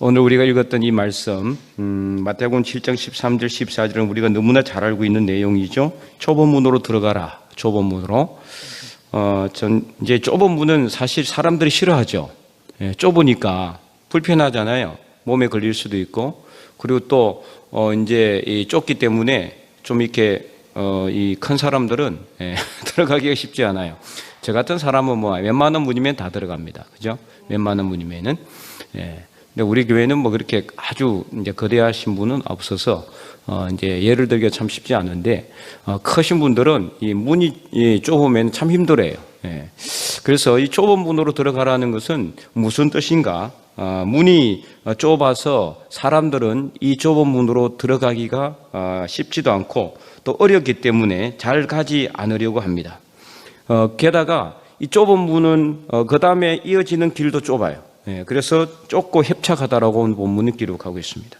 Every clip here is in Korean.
오늘 우리가 읽었던 이 말씀, 마태복음 7장 13절 14절은 우리가 너무나 잘 알고 있는 내용이죠. 좁은 문으로 들어가라. 좁은 문으로. 이제 좁은 문은 사실 사람들이 싫어하죠. 좁으니까 불편하잖아요. 몸에 걸릴 수도 있고, 그리고 또 이제 이 좁기 때문에 좀 이렇게 이 큰 사람들은 들어가기가 쉽지 않아요. 저 같은 사람은 뭐 웬만한 문이면 다 들어갑니다. 그죠? 웬만한 문이면은. 근데 우리 교회는 뭐 그렇게 아주 이제 거대하신 분은 없어서 이제 예를 들기가 참 쉽지 않은데 크신 분들은 이 문이 좁으면 참 힘들어요. 그래서 이 좁은 문으로 들어가라는 것은 무슨 뜻인가? 문이 좁아서 사람들은 이 좁은 문으로 들어가기가 쉽지도 않고 또 어렵기 때문에 잘 가지 않으려고 합니다. 게다가 이 좁은 문은 그 다음에 이어지는 길도 좁아요. 그래서 좁고 협착하다라고 본문은 기록하고 있습니다.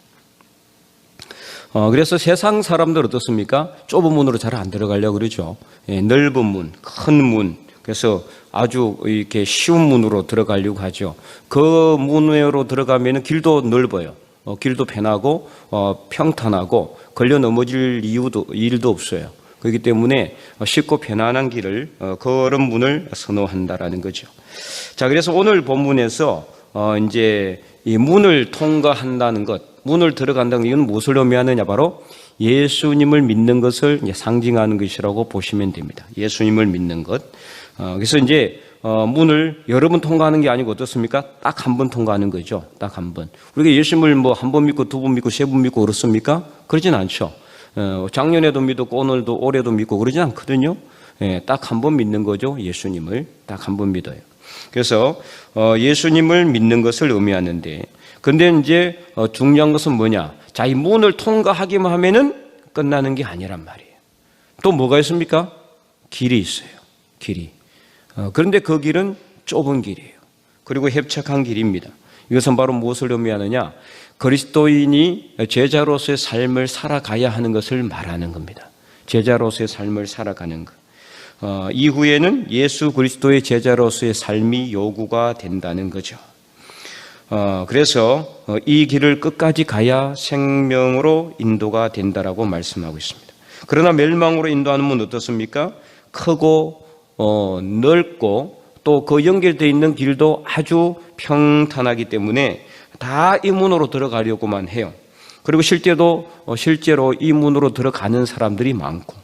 그래서 세상 사람들 어떻습니까? 좁은 문으로 잘 안 들어가려고 그러죠. 넓은 문, 큰 문, 그래서 아주 이렇게 쉬운 문으로 들어가려고 하죠. 그 문으로 들어가면 길도 넓어요. 길도 편하고 평탄하고 걸려 넘어질 일도 없어요. 그렇기 때문에 쉽고 편안한 길을 그런 문을 선호한다라는 거죠. 자, 그래서 오늘 본문에서 이제 이 문을 통과한다는 것, 문을 들어간다는 것, 이건 무엇을 의미하느냐? 바로 예수님을 믿는 것을 이제 상징하는 것이라고 보시면 됩니다. 예수님을 믿는 것. 그래서 이제 문을 여러 번 통과하는 게 아니고 어떻습니까? 딱 한 번 통과하는 거죠. 딱 한 번. 우리가 예수님을 뭐 한 번 믿고 두 번 믿고 세 번 믿고 그렇습니까? 그러진 않죠. 작년에도 믿었고 오늘도 올해도 믿고 그러진 않거든요. 딱 한 번 믿는 거죠. 예수님을 딱 한 번 믿어요. 그래서 예수님을 믿는 것을 의미하는데, 근데 이제 중요한 것은 뭐냐? 자, 이 문을 통과하기만 하면은 끝나는 게 아니란 말이에요. 또 뭐가 있습니까? 길이 있어요. 길이. 그런데 그 길은 좁은 길이에요. 그리고 협착한 길입니다. 이것은 바로 무엇을 의미하느냐? 그리스도인이 제자로서의 삶을 살아가야 하는 것을 말하는 겁니다. 제자로서의 삶을 살아가는 것. 이후에는 예수 그리스도의 제자로서의 삶이 요구가 된다는 거죠. 그래서 이 길을 끝까지 가야 생명으로 인도가 된다라고 말씀하고 있습니다. 그러나 멸망으로 인도하는 문은 어떻습니까? 크고 넓고 또 그 연결되어 있는 길도 아주 평탄하기 때문에 다 이 문으로 들어가려고만 해요. 그리고 실제로 이 문으로 들어가는 사람들이 많고,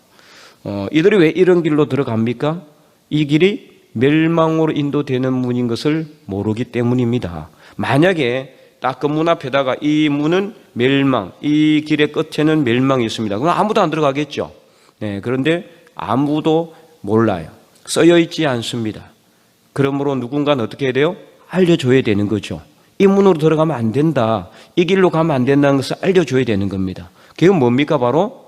이들이 왜 이런 길로 들어갑니까? 이 길이 멸망으로 인도되는 문인 것을 모르기 때문입니다. 만약에 딱 그 문 앞에다가 이 문은 멸망, 이 길의 끝에는 멸망이 있습니다. 그럼 아무도 안 들어가겠죠. 그런데 아무도 몰라요. 써여 있지 않습니다. 그러므로 누군가는 어떻게 해야 돼요? 알려줘야 되는 거죠. 이 문으로 들어가면 안 된다, 이 길로 가면 안 된다는 것을 알려줘야 되는 겁니다. 그게 뭡니까? 바로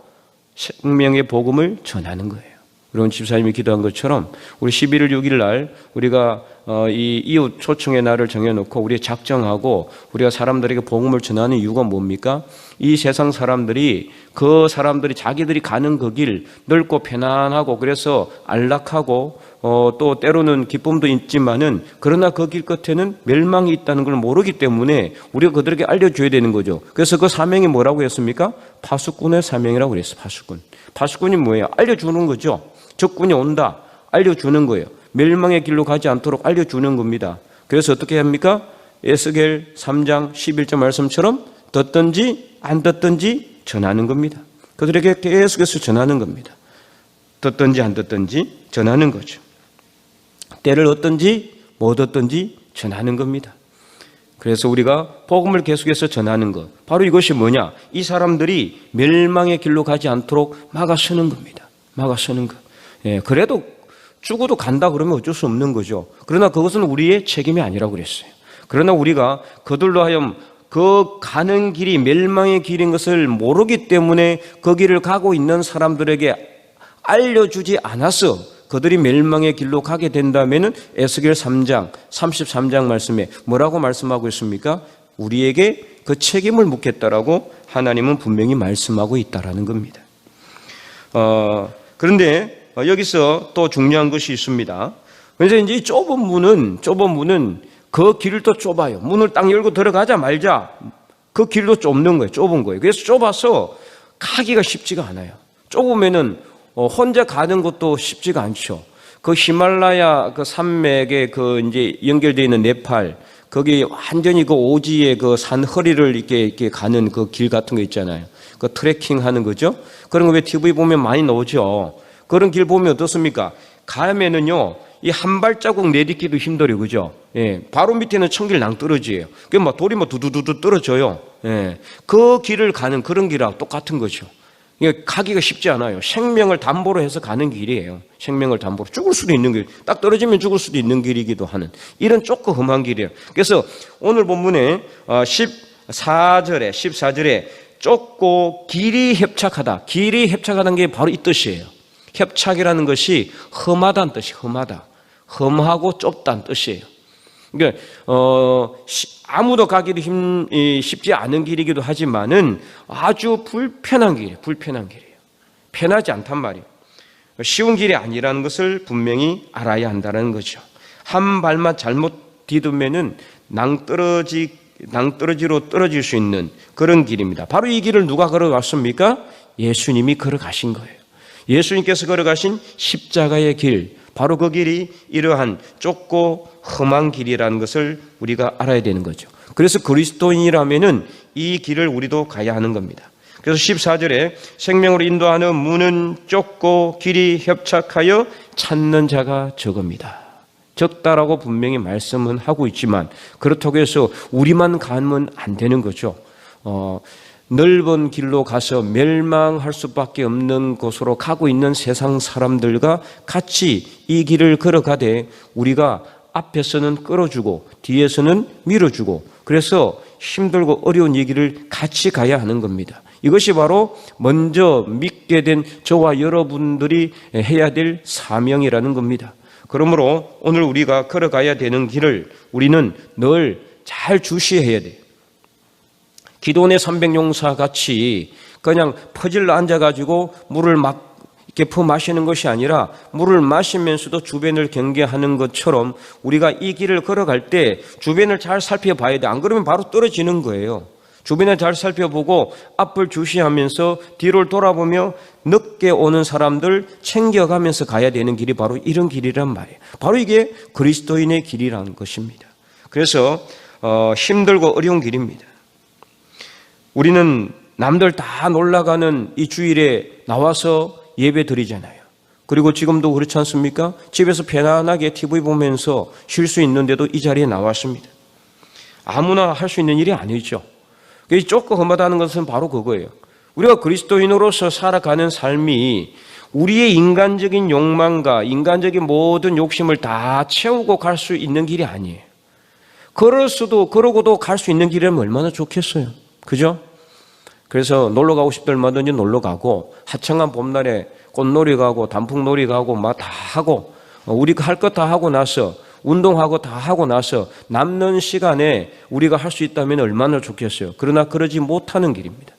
생명의 복음을 전하는 거예요. 여러분, 집사님이 기도한 것처럼 우리 11월 6일 날 우리가 이 이웃 초청의 날을 정해놓고 우리 작정하고 우리가 사람들에게 복음을 전하는 이유가 뭡니까? 이 세상 사람들이 자기들이 가는 그 길 넓고 편안하고 그래서 안락하고 또 때로는 기쁨도 있지만은 그러나 그 길 끝에는 멸망이 있다는 걸 모르기 때문에 우리가 그들에게 알려줘야 되는 거죠. 그래서 그 사명이 뭐라고 했습니까? 파수꾼의 사명이라고 그랬어요. 파수꾼이 뭐예요? 알려주는 거죠. 적군이 온다, 알려주는 거예요. 멸망의 길로 가지 않도록 알려주는 겁니다. 그래서 어떻게 합니까? 에스겔 3장 11절 말씀처럼 듣든지 안 듣든지 전하는 겁니다. 그들에게 계속해서 전하는 겁니다. 듣든지 안 듣든지 전하는 거죠. 때를 얻든지 못 얻든지 전하는 겁니다. 그래서 우리가 복음을 계속해서 전하는 것, 바로 이것이 뭐냐? 이 사람들이 멸망의 길로 가지 않도록 막아서는 겁니다. 막아서는 것. 그래도 죽어도 간다 그러면 어쩔 수 없는 거죠. 그러나 그것은 우리의 책임이 아니라고 그랬어요. 그러나 우리가 그들로 하여금 그 가는 길이 멸망의 길인 것을 모르기 때문에 그 길을 가고 있는 사람들에게 알려주지 않아서 그들이 멸망의 길로 가게 된다면 에스겔 3장 33장 말씀에 뭐라고 말씀하고 있습니까? 우리에게 그 책임을 묻겠다라고 하나님은 분명히 말씀하고 있다라는 겁니다. 그런데 여기서 또 중요한 것이 있습니다. 그래서 이제 좁은 문은 그 길도 좁아요. 문을 딱 열고 들어가자 말자 그 길도 좁는 거예요. 좁은 거예요. 그래서 좁아서 가기가 쉽지가 않아요. 좁으면은 혼자 가는 것도 쉽지가 않죠. 그 히말라야 그 산맥에 그 이제 연결되어 있는 네팔, 거기 완전히 그 오지의 그 산 허리를 이렇게 가는 그 길 같은 거 있잖아요. 그 트레킹 하는 거죠. 그런 거 왜 TV 보면 많이 나오죠. 그런 길 보면 어떻습니까? 가면은요, 이 한 발자국 내딛기도 힘들어요. 그죠? 예. 바로 밑에는 청길 낭떠러지예요. 그 막 돌이 뭐 두두두두 떨어져요. 예. 그 길을 가는 그런 길하고 똑같은 거죠. 이게 가기가 쉽지 않아요. 생명을 담보로 해서 가는 길이에요. 생명을 담보로. 죽을 수도 있는 길. 딱 떨어지면 죽을 수도 있는 길이기도 하는 이런 좁고 험한 길이에요. 그래서 오늘 본문에 14절에 좁고 길이 협착하다. 길이 협착하다는 게 바로 이 뜻이에요. 협착이라는 것이 험하다는 뜻이 험하다. 험하고 좁다는 뜻이에요. 그러니까 아무도 가기도 쉽지 않은 길이기도 하지만은 아주 불편한 길이에요. 편하지 않단 말이에요. 쉬운 길이 아니라는 것을 분명히 알아야 한다는 거죠. 한 발만 잘못 디디면은 낭떠러지로 떨어질 수 있는 그런 길입니다. 바로 이 길을 누가 걸어갔습니까? 예수님이 걸어가신 거예요. 예수님께서 걸어가신 십자가의 길, 바로 그 길이 이러한 좁고 험한 길이라는 것을 우리가 알아야 되는 거죠. 그래서 그리스도인이라면은 이 길을 우리도 가야 하는 겁니다. 그래서 14절에 생명으로 인도하는 문은 좁고 길이 협착하여 찾는 자가 적습니다. 적다라고 분명히 말씀은 하고 있지만 그렇다고 해서 우리만 가면 안 되는 거죠. 넓은 길로 가서 멸망할 수밖에 없는 곳으로 가고 있는 세상 사람들과 같이 이 길을 걸어가되 우리가 앞에서는 끌어주고 뒤에서는 밀어주고 그래서 힘들고 어려운 얘기를 같이 가야 하는 겁니다. 이것이 바로 먼저 믿게 된 저와 여러분들이 해야 될 사명이라는 겁니다. 그러므로 오늘 우리가 걸어가야 되는 길을 우리는 늘 잘 주시해야 돼요. 기도원의 300용사 같이 그냥 퍼질러 앉아가지고 물을 막 이렇게 퍼마시는 것이 아니라 물을 마시면서도 주변을 경계하는 것처럼 우리가 이 길을 걸어갈 때 주변을 잘 살펴봐야 돼. 안 그러면 바로 떨어지는 거예요. 주변을 잘 살펴보고 앞을 주시하면서 뒤를 돌아보며 늦게 오는 사람들 챙겨가면서 가야 되는 길이 바로 이런 길이란 말이에요. 바로 이게 그리스도인의 길이라는 것입니다. 그래서 힘들고 어려운 길입니다. 우리는 남들 다 놀러가는 이 주일에 나와서 예배 드리잖아요. 그리고 지금도 그렇지 않습니까? 집에서 편안하게 TV 보면서 쉴 수 있는데도 이 자리에 나왔습니다. 아무나 할 수 있는 일이 아니죠. 조금 험하다는 것은 바로 그거예요. 우리가 그리스도인으로서 살아가는 삶이 우리의 인간적인 욕망과 인간적인 모든 욕심을 다 채우고 갈 수 있는 길이 아니에요. 그러고도 갈 수 있는 길이라면 얼마나 좋겠어요. 그죠? 그래서 놀러 가고 싶을 때마다 놀러 가고 화창한 봄날에 꽃놀이 가고 단풍놀이 가고 막 다 하고 우리가 할 것 다 하고 나서 운동하고 다 하고 나서 남는 시간에 우리가 할 수 있다면 얼마나 좋겠어요. 그러나 그러지 못하는 길입니다.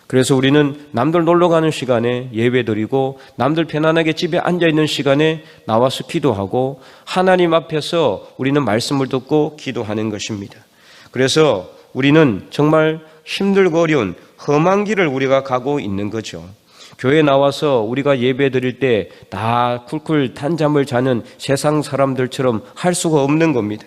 그래서 우리는 남들 놀러 가는 시간에 예배 드리고 남들 편안하게 집에 앉아있는 시간에 나와서 기도하고 하나님 앞에서 우리는 말씀을 듣고 기도하는 것입니다. 그래서 우리는 정말 힘들고 어려운 험한 길을 우리가 가고 있는 거죠. 교회 나와서 우리가 예배 드릴 때 다 쿨쿨 단잠을 자는 세상 사람들처럼 할 수가 없는 겁니다.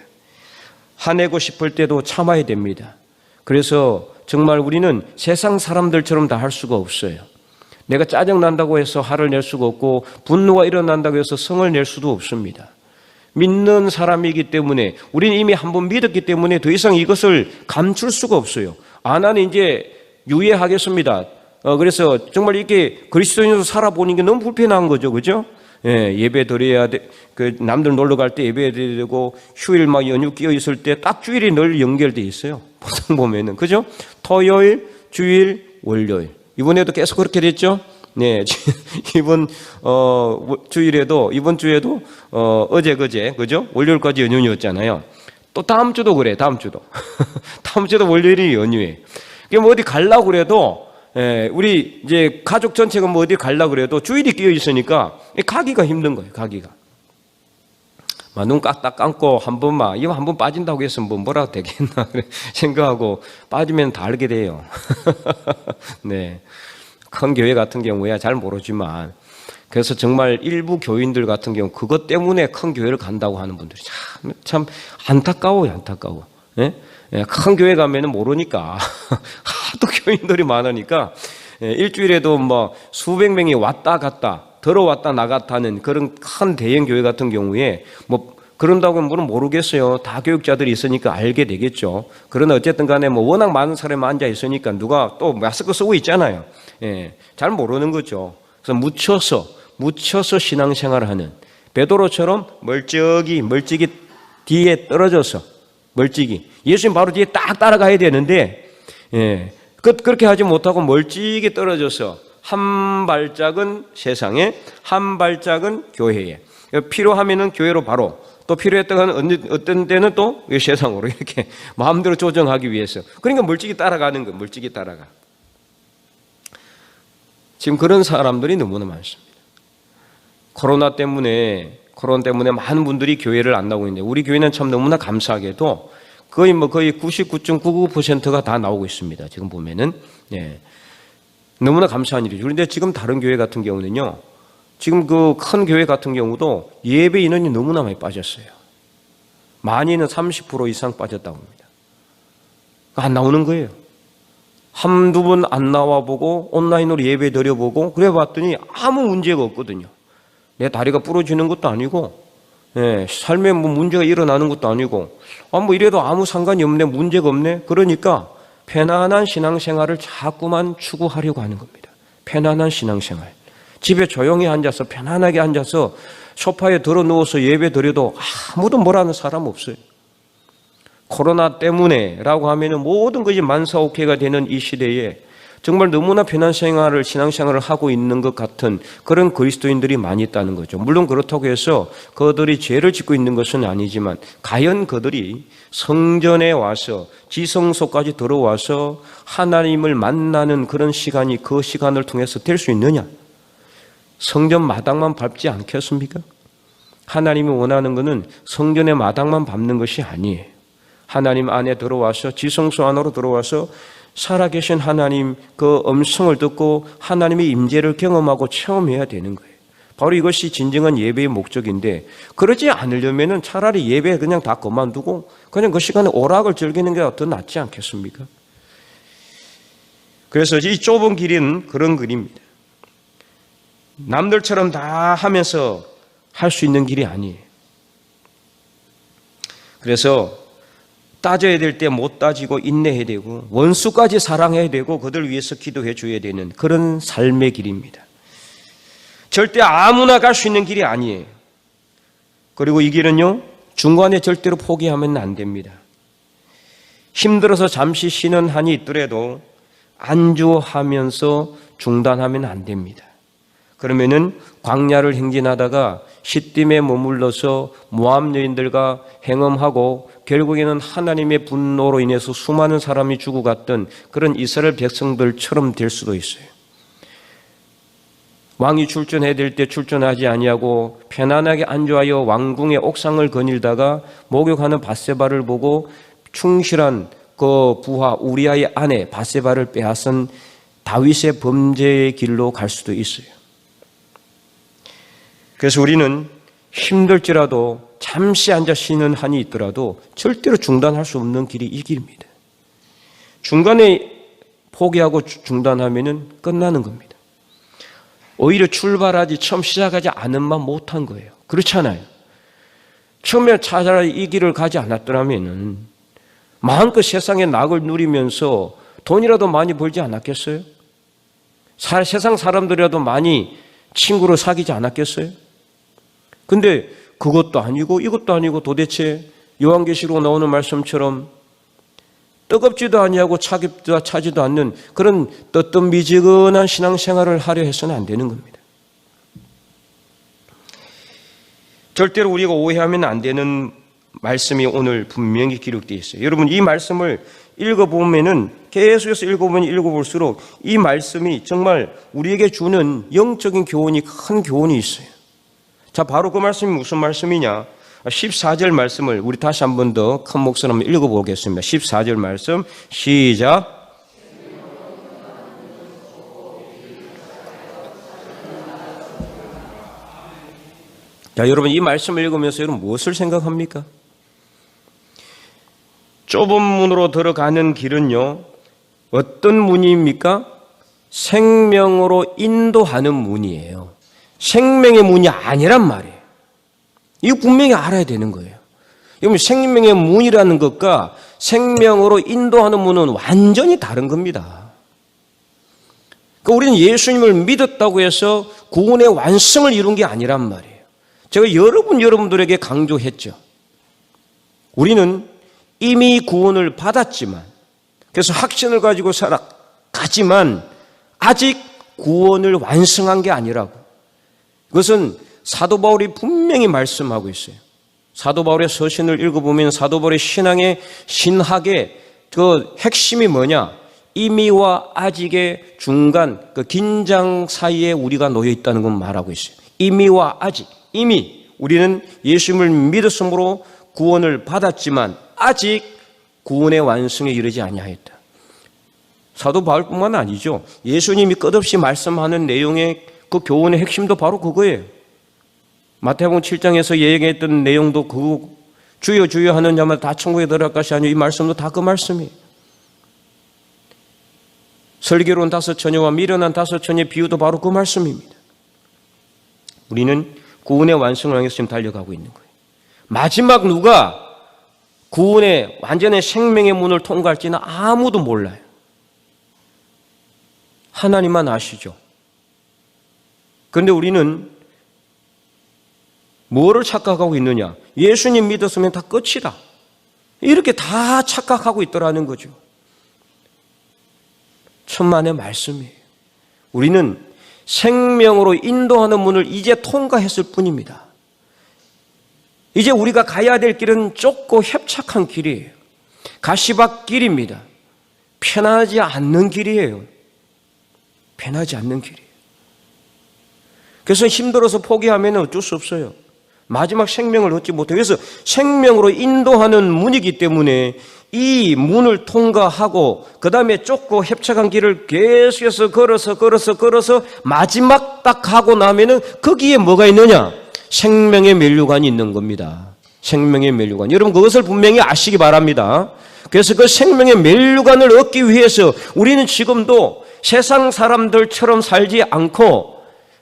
화내고 싶을 때도 참아야 됩니다. 그래서 정말 우리는 세상 사람들처럼 다 할 수가 없어요. 내가 짜증난다고 해서 화를 낼 수가 없고 분노가 일어난다고 해서 성을 낼 수도 없습니다. 믿는 사람이기 때문에 우리는 이미 한번 믿었기 때문에 더 이상 이것을 감출 수가 없어요. 나는 이제 유예하겠습니다. 그래서 정말 이렇게 그리스도인으로 살아보는 게 너무 불편한 거죠. 그죠? 예배 드려야 돼. 남들 놀러 갈 때 예배 드려야 되고 휴일 막 연휴 끼어 있을 때 딱 주일이 늘 연결돼 있어요. 보통 보면은. 그죠? 토요일, 주일, 월요일. 이번에도 계속 그렇게 됐죠? 네. 이번 주에도 어제 그제 그죠? 월요일까지 연휴였잖아요. 또 다음 주도 그래. 다음 주도 월요일이 연휴예요. 뭐 어디 가려고 그래도 우리 이제 가족 전체가 뭐 어디 가려고 그래도 주일이 끼어 있으니까 가기가 힘든 거예요. 가기가 눈 딱 감고 한 번만, 이거 한 번 빠진다고 해서 뭐라도 되겠나 생각하고 빠지면 다 알게 돼요. 네. 큰 교회 같은 경우야 잘 모르지만, 그래서 정말 일부 교인들 같은 경우 그것 때문에 큰 교회를 간다고 하는 분들이 참 안타까워요, 안타까워. 예? 예, 큰 교회 가면은 모르니까 하도 교인들이 많으니까 일주일에도 뭐 수백 명이 왔다 갔다 들어왔다 나갔다 하는 그런 큰 대형 교회 같은 경우에 뭐 그런다고 뭐는 모르겠어요. 다 교육자들이 있으니까 알게 되겠죠. 그러나 어쨌든 간에 뭐 워낙 많은 사람이 앉아 있으니까 누가 또 마스크 쓰고 있잖아요. 예, 잘 모르는 거죠. 그래서 묻혀서 신앙생활을 하는 베드로처럼 멀찍이 뒤에 떨어져서 멀찍이 예수님 바로 뒤에 딱 따라가야 되는데, 예, 그렇게 하지 못하고 멀찍이 떨어져서 한 발짝은 세상에, 한 발짝은 교회에. 필요하면은 교회로 바로, 또 필요했다가는 어떤 때는 또 세상으로 이렇게 마음대로 조정하기 위해서. 그러니까 멀찍이 따라가는 거, 멀찍이 따라가. 지금 그런 사람들이 너무나 많습니다. 코로나 때문에 많은 분들이 교회를 안 나오고 있는데, 우리 교회는 참 너무나 감사하게도 거의 99.99%가 다 나오고 있습니다. 지금 보면은. 예. 너무나 감사한 일이죠. 그런데 지금 다른 교회 같은 경우는요, 지금 그 큰 교회 같은 경우도 예배 인원이 너무나 많이 빠졌어요. 많이는 30% 이상 빠졌다고 합니다. 안 나오는 거예요. 한두 번 안 나와보고 온라인으로 예배 드려보고 그래 봤더니 아무 문제가 없거든요. 내 다리가 부러지는 것도 아니고, 예, 삶에 뭐 문제가 일어나는 것도 아니고, 뭐 이래도 아무 상관이 없네, 문제가 없네. 그러니까 편안한 신앙생활을 자꾸만 추구하려고 하는 겁니다. 편안한 신앙생활. 집에 조용히 앉아서 편안하게 앉아서 소파에 들어 누워서 예배 드려도 아무도 뭐라는 사람 없어요. 코로나 때문에라고 하면은 모든 것이 만사오케가 되는 이 시대에 정말 너무나 편한 생활을, 신앙생활을 하고 있는 것 같은 그런 그리스도인들이 많이 있다는 거죠. 물론 그렇다고 해서 그들이 죄를 짓고 있는 것은 아니지만, 과연 그들이 성전에 와서 지성소까지 들어와서 하나님을 만나는 그런 시간이 그 시간을 통해서 될 수 있느냐? 성전 마당만 밟지 않겠습니까? 하나님이 원하는 것은 성전의 마당만 밟는 것이 아니에요. 하나님 안에 들어와서, 지성소 안으로 들어와서 살아계신 하나님 그 음성을 듣고 하나님의 임재를 경험하고 체험해야 되는 거예요. 바로 이것이 진정한 예배의 목적인데, 그러지 않으려면 차라리 예배 그냥 다 그만두고 그냥 그 시간에 오락을 즐기는 게 더 낫지 않겠습니까? 그래서 이 좁은 길은 그런 길입니다. 남들처럼 다 하면서 할 수 있는 길이 아니에요. 그래서 따져야 될 때 못 따지고 인내해야 되고, 원수까지 사랑해야 되고, 그들 위해서 기도해 줘야 되는 그런 삶의 길입니다. 절대 아무나 갈 수 있는 길이 아니에요. 그리고 이 길은요, 중간에 절대로 포기하면 안 됩니다. 힘들어서 잠시 쉬는 한이 있더라도 안주하면서 중단하면 안 됩니다. 그러면은 광야를 행진하다가 시딤에 머물러서 모압 여인들과 행음하고 결국에는 하나님의 분노로 인해서 수많은 사람이 죽어갔던 그런 이스라엘 백성들처럼 될 수도 있어요. 왕이 출전해야 될 때 출전하지 아니하고 편안하게 안주하여 왕궁의 옥상을 거닐다가 목욕하는 밧세바를 보고 충실한 그 부하 우리아의 아내 밧세바를 빼앗은 다윗의 범죄의 길로 갈 수도 있어요. 그래서 우리는 힘들지라도 잠시 앉아 쉬는 한이 있더라도 절대로 중단할 수 없는 길이 이 길입니다. 중간에 포기하고 중단하면 끝나는 겁니다. 오히려 처음 시작하지 않은만 못한 거예요. 그렇잖아요. 처음에 차라리 이 길을 가지 않았더라면 마음껏 세상의 낙을 누리면서 돈이라도 많이 벌지 않았겠어요? 세상 사람들이라도 많이 친구로 사귀지 않았겠어요? 근데 그것도 아니고 이것도 아니고 도대체 요한계시록 나오는 말씀처럼 뜨겁지도 아니하고 차지도 않는 그런 뜨뜻미지근한 신앙생활을 하려 해서는 안 되는 겁니다. 절대로 우리가 오해하면 안 되는 말씀이 오늘 분명히 기록되어 있어요. 여러분, 이 말씀을 읽어보면은 계속해서 읽어보면 읽어볼수록 이 말씀이 정말 우리에게 주는 영적인 교훈이 큰 교훈이 있어요. 자, 바로 그 말씀이 무슨 말씀이냐? 14절 말씀을 우리 다시 한 번 더 큰 목소리로 한번 읽어보겠습니다. 14절 말씀 시작. 자, 여러분 이 말씀을 읽으면서 여러분 무엇을 생각합니까? 좁은 문으로 들어가는 길은요, 어떤 문입니까? 생명으로 인도하는 문이에요. 생명의 문이 아니란 말이에요. 이거 분명히 알아야 되는 거예요. 여러분 생명의 문이라는 것과 생명으로 인도하는 문은 완전히 다른 겁니다. 그러니까 우리는 예수님을 믿었다고 해서 구원의 완성을 이룬 게 아니란 말이에요. 제가 여러분들에게 강조했죠. 우리는 이미 구원을 받았지만, 그래서 확신을 가지고 살아가지만 아직 구원을 완성한 게 아니라고. 그것은 사도 바울이 분명히 말씀하고 있어요. 사도 바울의 서신을 읽어보면 사도 바울의 신학의 그 핵심이 뭐냐? 이미와 아직의 중간, 그 긴장 사이에 우리가 놓여 있다는 건 말하고 있어요. 이미와 아직. 이미 우리는 예수님을 믿었으므로 구원을 받았지만 아직 구원의 완성에 이르지 아니하였다. 사도 바울뿐만 아니죠. 예수님이 끝없이 말씀하는 내용의 그 교훈의 핵심도 바로 그거예요. 마태복음 7장에서 얘기했던 내용도 그 주여 주여 하는 자마다 다 천국에 들어갈 것이 아니요, 이 말씀도 다 그 말씀이에요. 슬기로운 5처녀와 미련한 5처녀의 비유도 바로 그 말씀입니다. 우리는 구원의 완성을 향해서 지금 달려가고 있는 거예요. 마지막 누가 구원의 완전한 생명의 문을 통과할지는 아무도 몰라요. 하나님만 아시죠. 그런데 우리는 뭐를 착각하고 있느냐? 예수님 믿었으면 다 끝이다. 이렇게 다 착각하고 있더라는 거죠. 천만의 말씀이에요. 우리는 생명으로 인도하는 문을 이제 통과했을 뿐입니다. 이제 우리가 가야 될 길은 좁고 협착한 길이에요. 가시밭길입니다. 편하지 않는 길이에요. 편하지 않는 길이에요. 그래서 힘들어서 포기하면 어쩔 수 없어요. 마지막 생명을 얻지 못해요. 그래서 생명으로 인도하는 문이기 때문에 이 문을 통과하고 그 다음에 좁고 협착한 길을 계속해서 걸어서 마지막 딱 하고 나면은 거기에 뭐가 있느냐? 생명의 면류관이 있는 겁니다. 생명의 면류관. 여러분 그것을 분명히 아시기 바랍니다. 그래서 그 생명의 면류관을 얻기 위해서 우리는 지금도 세상 사람들처럼 살지 않고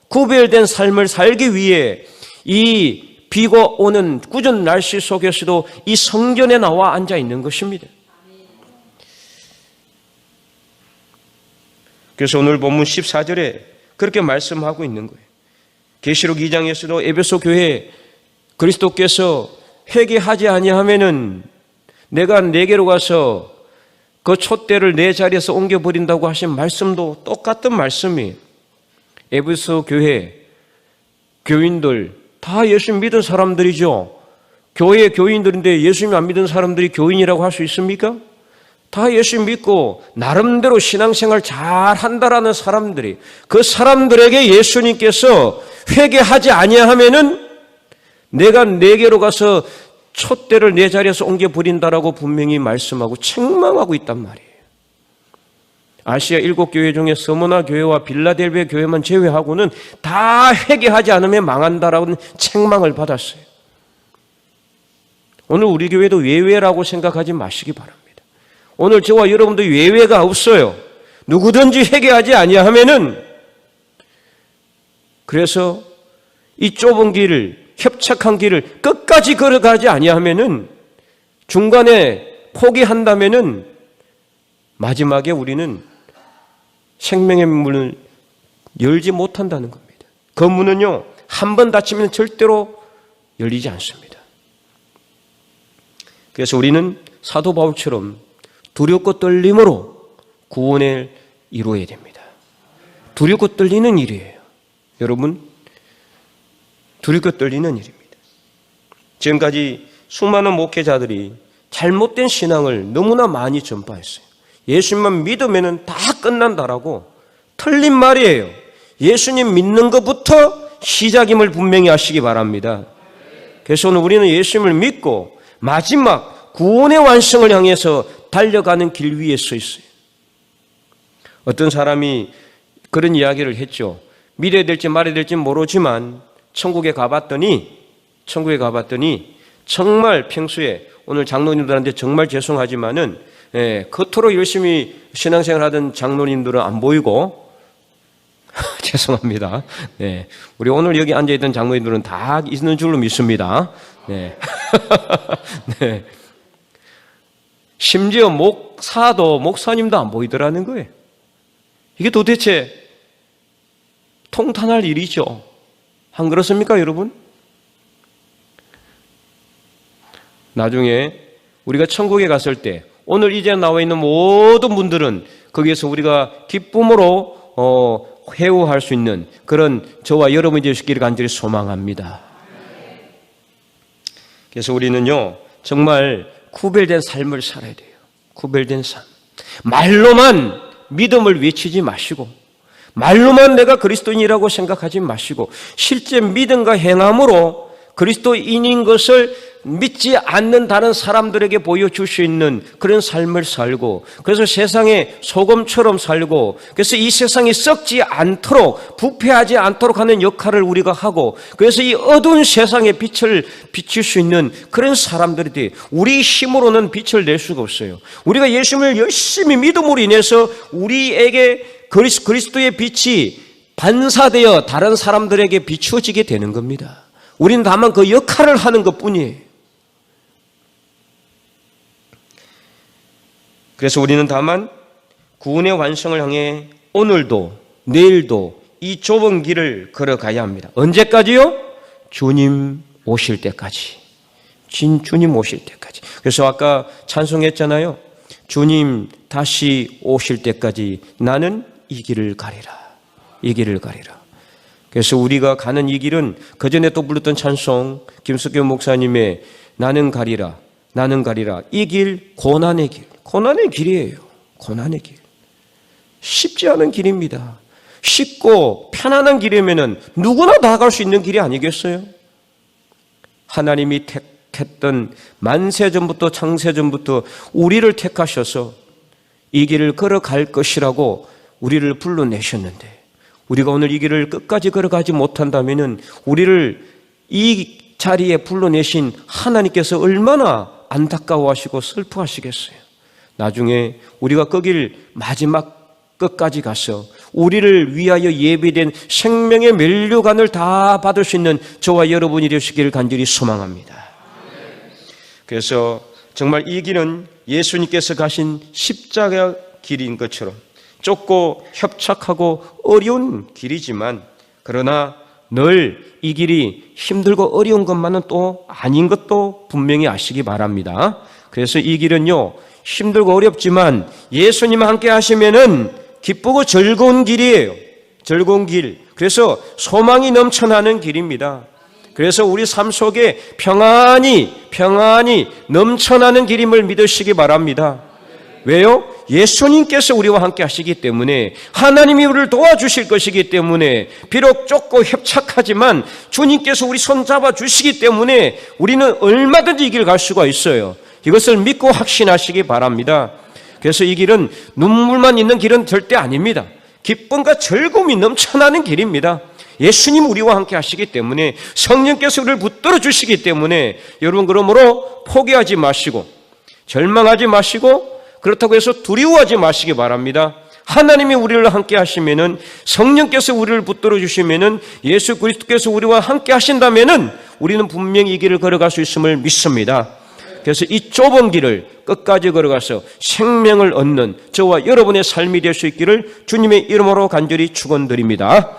구별된 삶을 살기 위해 이 비고 오는 꾸준 날씨 속에서도 이 성전에 나와 앉아 있는 것입니다. 그래서 오늘 본문 14절에 그렇게 말씀하고 있는 거예요. 계시록 2장에서도 에베소 교회 그리스도께서 회개하지 아니하면은 내가 네게로 가서 그 촛대를 내 자리에서 옮겨버린다고 하신 말씀도 똑같은 말씀이에요. 에베소 교회 교인들 다 예수님 믿은 사람들이죠. 교회 교인들인데 예수님 안 믿은 사람들이 교인이라고 할 수 있습니까? 다 예수 믿고 나름대로 신앙생활 잘 한다라는 사람들이, 그 사람들에게 예수님께서 회개하지 아니하면은 내가 네게로 가서 촛대를 내 자리에서 옮겨버린다라고 분명히 말씀하고 책망하고 있단 말이에요. 아시아 7교회 중에 서머나 교회와 빌라델비아 교회만 제외하고는 다 회개하지 않으면 망한다라는 책망을 받았어요. 오늘 우리 교회도 외외라고 생각하지 마시기 바랍니다. 오늘 저와 여러분도 외외가 없어요. 누구든지 회개하지 아니하면은, 그래서 이 좁은 길을, 협착한 길을 끝까지 걸어가지 아니하면은, 중간에 포기한다면은 마지막에 우리는 생명의 문을 열지 못한다는 겁니다. 그 문은요, 한 번 닫히면 절대로 열리지 않습니다. 그래서 우리는 사도 바울처럼 두렵고 떨림으로 구원을 이루어야 됩니다. 두렵고 떨리는 일이에요. 여러분, 두렵고 떨리는 일입니다. 지금까지 수많은 목회자들이 잘못된 신앙을 너무나 많이 전파했어요. 예수님만 믿으면 다 끝난다라고. 틀린 말이에요. 예수님 믿는 것부터 시작임을 분명히 아시기 바랍니다. 그래서 오늘 우리는 예수님을 믿고 마지막 구원의 완성을 향해서 달려가는 길 위에 서 있어요. 어떤 사람이 그런 이야기를 했죠. 믿어야 될지 말아야 될지 모르지만 천국에 가봤더니 정말 평소에, 오늘 장로님들한테 정말 죄송하지만은 겉으로 열심히 신앙생활 하던 장로님들은 안 보이고 죄송합니다. 우리 오늘 여기 앉아있던 장로님들은 다 있는 줄로 믿습니다. 심지어 목사님도 안 보이더라는 거예요. 이게 도대체 통탄할 일이죠. 안 그렇습니까, 여러분? 나중에 우리가 천국에 갔을 때 오늘 이제 나와 있는 모든 분들은 거기에서 우리가 기쁨으로 회유할 수 있는 그런 저와 여러분이 되시기를 간절히 소망합니다. 그래서 우리는요, 정말 구별된 삶을 살아야 돼요. 구별된 삶. 말로만 믿음을 외치지 마시고, 말로만 내가 그리스도인이라고 생각하지 마시고, 실제 믿음과 행함으로 그리스도인인 것을 믿지 않는 다른 사람들에게 보여줄 수 있는 그런 삶을 살고, 그래서 세상에 소금처럼 살고, 그래서 이 세상이 썩지 않도록, 부패하지 않도록 하는 역할을 우리가 하고, 그래서 이 어두운 세상에 빛을 비칠 수 있는 그런 사람들이 돼. 우리 힘으로는 빛을 낼 수가 없어요. 우리가 예수님을 열심히 믿음으로 인해서 우리에게 그리스도의 빛이 반사되어 다른 사람들에게 비추어지게 되는 겁니다. 우리는 다만 그 역할을 하는 것뿐이에요. 그래서 우리는 다만 구원의 완성을 향해 오늘도 내일도 이 좁은 길을 걸어가야 합니다. 언제까지요? 주님 오실 때까지. 주님 오실 때까지. 그래서 아까 찬송했잖아요. 주님 다시 오실 때까지 나는 이 길을 가리라. 이 길을 가리라. 그래서 우리가 가는 이 길은 그전에 또 불렀던 찬송, 김석규 목사님의 나는 가리라, 나는 가리라. 이 길 고난의 길. 고난의 길이에요. 고난의 길. 쉽지 않은 길입니다. 쉽고 편안한 길이면은 누구나 다 갈 수 있는 길이 아니겠어요? 하나님이 택했던 만세전부터 창세전부터 우리를 택하셔서 이 길을 걸어갈 것이라고 우리를 불러내셨는데, 우리가 오늘 이 길을 끝까지 걸어가지 못한다면은 우리를 이 자리에 불러내신 하나님께서 얼마나 안타까워하시고 슬퍼하시겠어요. 나중에 우리가 그 길 마지막 끝까지 가서 우리를 위하여 예비된 생명의 면류관을 다 받을 수 있는 저와 여러분이 되시기를 간절히 소망합니다. 그래서 정말 이 길은 예수님께서 가신 십자가 길인 것처럼 좁고 협착하고 어려운 길이지만, 그러나 늘 이 길이 힘들고 어려운 것만은 또 아닌 것도 분명히 아시기 바랍니다. 그래서 이 길은요, 힘들고 어렵지만 예수님과 함께 하시면은 기쁘고 즐거운 길이에요. 즐거운 길. 그래서 소망이 넘쳐나는 길입니다. 그래서 우리 삶 속에 평안이 넘쳐나는 길임을 믿으시기 바랍니다. 왜요? 예수님께서 우리와 함께 하시기 때문에, 하나님이 우리를 도와주실 것이기 때문에, 비록 좁고 협착하지만 주님께서 우리 손 잡아주시기 때문에 우리는 얼마든지 이 길 갈 수가 있어요. 이것을 믿고 확신하시기 바랍니다. 그래서 이 길은 눈물만 있는 길은 절대 아닙니다. 기쁨과 즐거움이 넘쳐나는 길입니다. 예수님 우리와 함께 하시기 때문에, 성령께서 우리를 붙들어 주시기 때문에, 여러분 그러므로 포기하지 마시고 절망하지 마시고 그렇다고 해서 두려워하지 마시기 바랍니다. 하나님이 우리를 함께 하시면은, 성령께서 우리를 붙들어 주시면은, 예수 그리스도께서 우리와 함께 하신다면은 우리는 분명히 이 길을 걸어갈 수 있음을 믿습니다. 그래서 이 좁은 길을 끝까지 걸어가서 생명을 얻는 저와 여러분의 삶이 될 수 있기를 주님의 이름으로 간절히 축원드립니다.